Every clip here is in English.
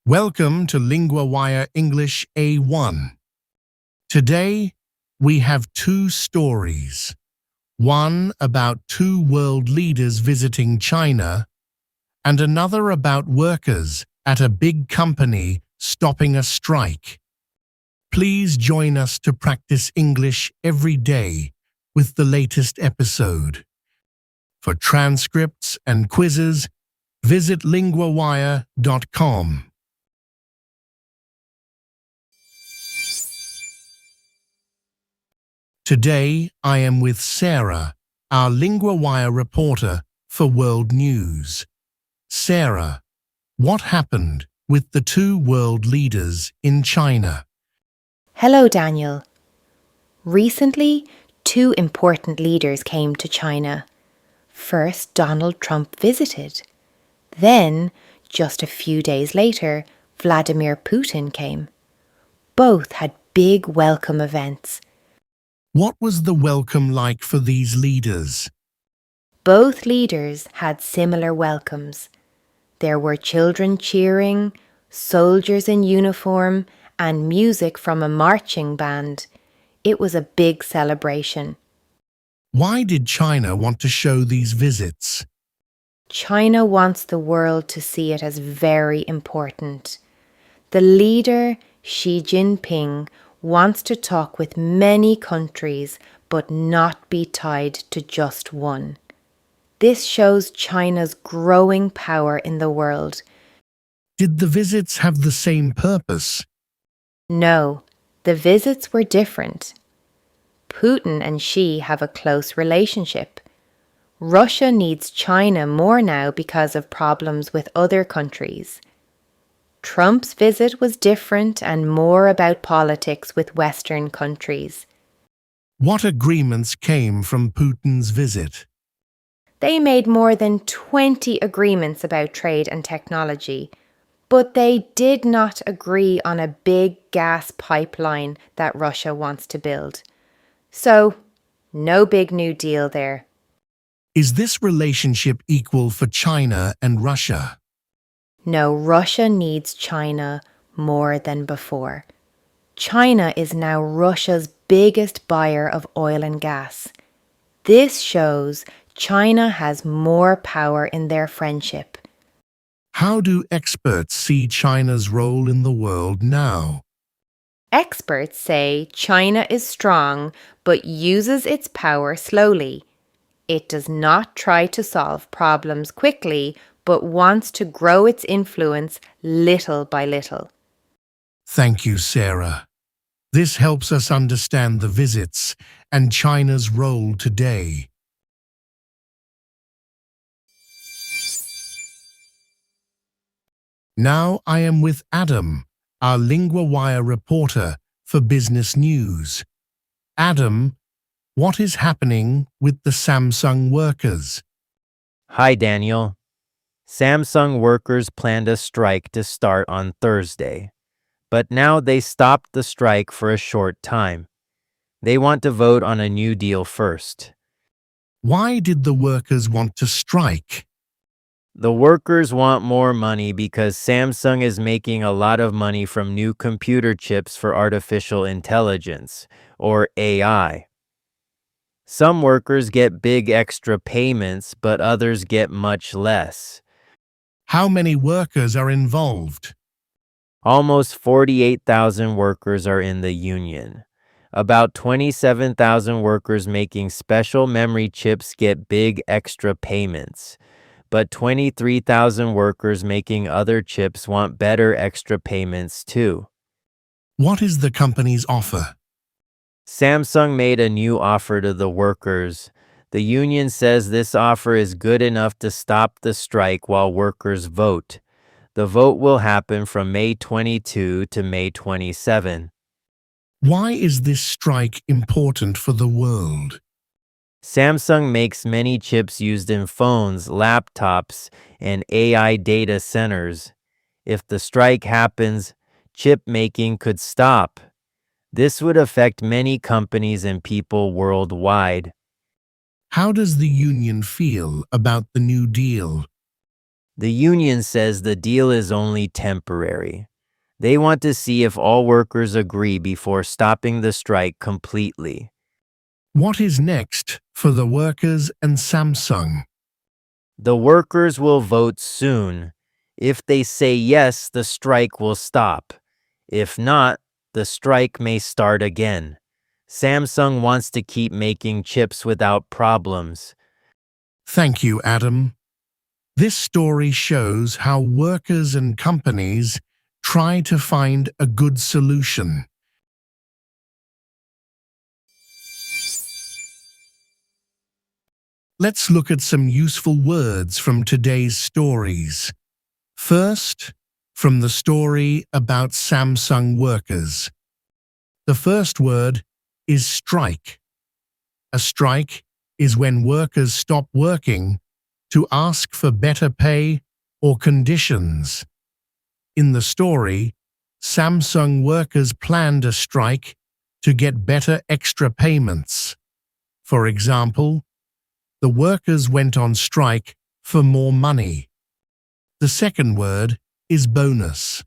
Welcome to LinguaWire English A1. Today, we have two stories. One about two world leaders visiting China, and another about workers at a big company stopping a strike. Please join us to practice English every day with the latest episode. For transcripts and quizzes, visit linguawire.com. Today, I am with Sarah, our LinguaWire reporter for World News. Sarah, what happened with the two world leaders in China? Hello, Daniel. Recently, two important leaders came to China. First, Donald Trump visited. Then, just a few days later, Vladimir Putin came. Both had big welcome events. What was the welcome like for these leaders? Both leaders had similar welcomes. There were children cheering, soldiers in uniform, and music from a marching band. It was a big celebration. Why did China want to show these visits? China wants the world to see it as very important. The leader, Xi Jinping, wants to talk with many countries but not be tied to just one. This shows China's growing power in the world. Did the visits have the same purpose? No, the visits were different. Putin and Xi have a close relationship. Russia needs China more now because of problems with other countries. Trump's visit was different and more about politics with Western countries. What agreements came from Putin's visit? They made more than 20 agreements about trade and technology, but they did not agree on a big gas pipeline that Russia wants to build. So, no big new deal there. Is this relationship equal for China and Russia? No, Russia needs China more than before. China is now Russia's biggest buyer of oil and gas. This shows China has more power in their friendship. How do experts see China's role in the world now? Experts say China is strong but uses its power slowly. It does not try to solve problems quickly but wants to grow its influence little by little. Thank you, Sarah. This helps us understand the visits and China's role today. Now I am with Adam, our LinguaWire reporter for Business News. Adam, what is happening with the Samsung workers? Hi, Daniel. Samsung workers planned a strike to start on Thursday, but now they stopped the strike for a short time. They want to vote on a new deal first. Why did the workers want to strike? The workers want more money because Samsung is making a lot of money from new computer chips for artificial intelligence, or AI. Some workers get big extra payments, but others get much less. How many workers are involved? Almost 48,000 workers are in the union. About 27,000 workers making special memory chips get big extra payments, but 23,000 workers making other chips want better extra payments too. What is the company's offer? Samsung made a new offer to the workers. The union says this offer is good enough to stop the strike while workers vote. The vote will happen from May 22 to May 27. Why is this strike important for the world? Samsung makes many chips used in phones, laptops, and AI data centers. If the strike happens, chip making could stop. This would affect many companies and people worldwide. How does the union feel about the New Deal? The union says the deal is only temporary. They want to see if all workers agree before stopping the strike completely. What is next for the workers and Samsung? The workers will vote soon. If they say yes, the strike will stop. If not, the strike may start again. Samsung wants to keep making chips without problems. Thank you, Adam. This story shows how workers and companies try to find a good solution. Let's look at some useful words from today's stories. First, from the story about Samsung workers. The first word is strike. A strike is when workers stop working to ask for better pay or conditions. In the story, Samsung workers planned a strike to get better extra payments. For example, the workers went on strike for more money. The second word is bonus.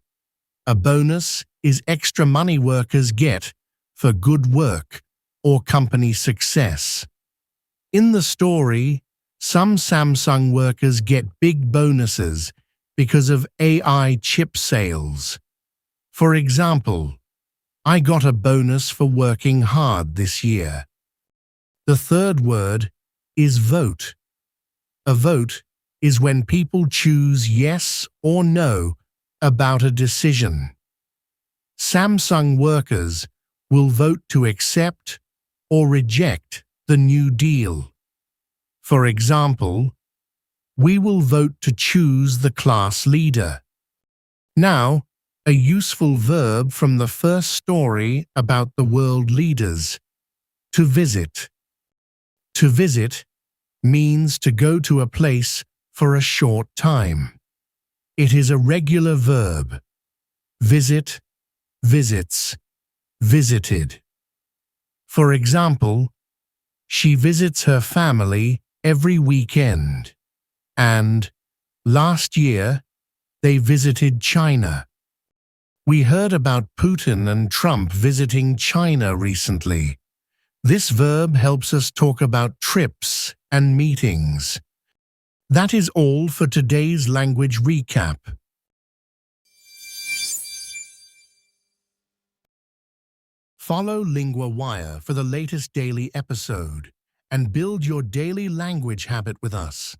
A bonus is extra money workers get for good work or company success. In the story, some Samsung workers get big bonuses because of AI chip sales. For example, I got a bonus for working hard this year. The third word is vote. A vote is when people choose yes or no about a decision. Samsung workers will vote to accept or reject the New Deal. For example, we will vote to choose the class leader. Now, a useful verb from the first story about the world leaders. To visit. To visit means to go to a place for a short time. It is a regular verb. Visit, visits, visited. For example, she visits her family every weekend. And last year, they visited China. We heard about Putin and Trump visiting China recently. This verb helps us talk about trips and meetings. That is all for today's language recap. Follow Lingua Wire for the latest daily episode and build your daily language habit with us.